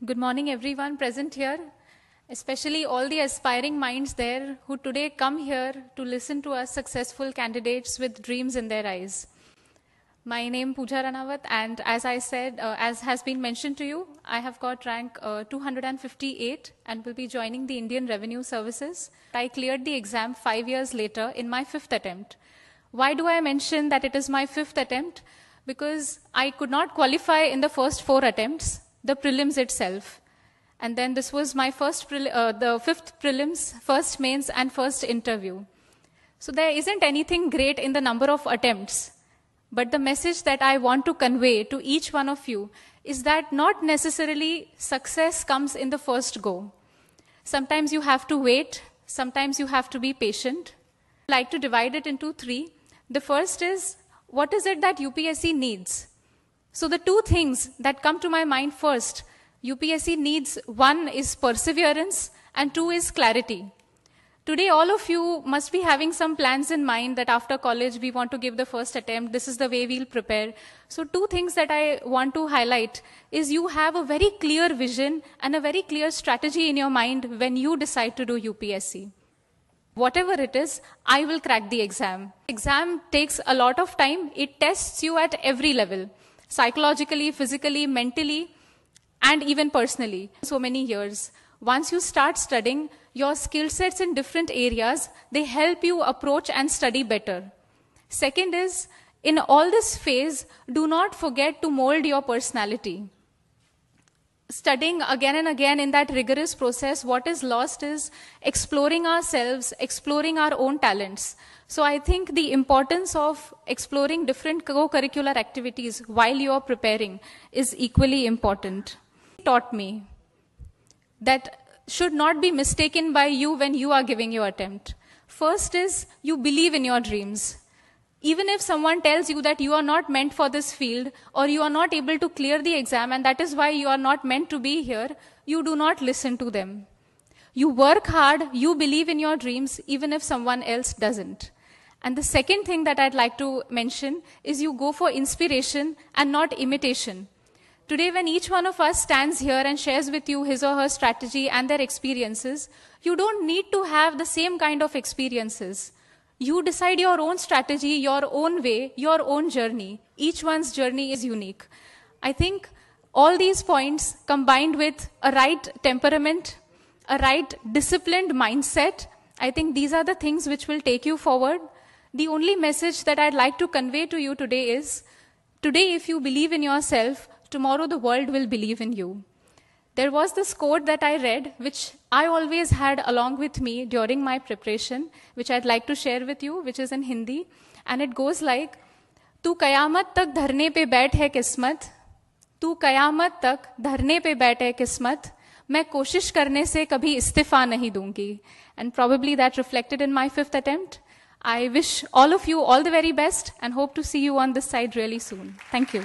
Good morning, everyone present here, especially all the aspiring minds there who today come here to listen to us successful candidates with dreams in their eyes. My name is Pooja Ranawat, and as I said, as has been mentioned to you, I have got rank 258 and will be joining the Indian Revenue Services. I cleared the exam 5 years later in my 5th attempt. Why do I mention that it is my 5th attempt? Because I could not qualify in the first 4 attempts, the prelims itself. And then this was my the 5th prelims, first mains and first interview. So there isn't anything great in the number of attempts. But the message that I want to convey to each one of you is that not necessarily success comes in the first go. Sometimes you have to wait. Sometimes you have to be patient. I'd like to divide it into 3. The first is, what is it that UPSC needs? So the 2 things that come to my mind first, UPSC needs, 1 is perseverance and 2 is clarity. Today, all of you must be having some plans in mind that after college, we want to give the first attempt. This is the way we'll prepare. So 2 things that I want to highlight is you have a very clear vision and a very clear strategy in your mind when you decide to do UPSC. Whatever it is, I will crack the exam. Exam takes a lot of time. It tests you at every level, psychologically, physically, mentally, and even personally. So many years. Once you start studying, your skill sets in different areas, they help you approach and study better. Second is, in all this phase, do not forget to mold your personality. Studying again and again in that rigorous process, what is lost is exploring ourselves, exploring our own talents. So I think the importance of exploring different co-curricular activities while you are preparing is equally important. It taught me that should not be mistaken by you when you are giving your attempt. First is, you believe in your dreams. Even if someone tells you that you are not meant for this field or you are not able to clear the exam and that is why you are not meant to be here, you do not listen to them. You work hard, you believe in your dreams even if someone else doesn't. And the second thing that I'd like to mention is you go for inspiration and not imitation. Today, when each one of us stands here and shares with you his or her strategy and their experiences, you don't need to have the same kind of experiences. You decide your own strategy, your own way, your own journey. Each one's journey is unique. I think all these points combined with a right temperament, a right disciplined mindset, I think these are the things which will take you forward. The only message that I'd like to convey to you today is, today if you believe in yourself, tomorrow the world will believe in you. There was this quote that I read, which I always had along with me during my preparation, which I'd like to share with you, which is in Hindi. And it goes like, "Tu kayamat tak dharne pe baith hai kismat, tu kayamat tak dharne pe baith hai kismat, मैं कोशिश करने से कभी इस्तीफा नहीं दूंगी." And probably that reflected in my 5th attempt. I wish all of you all the very best and hope to see you on this side really soon. Thank you.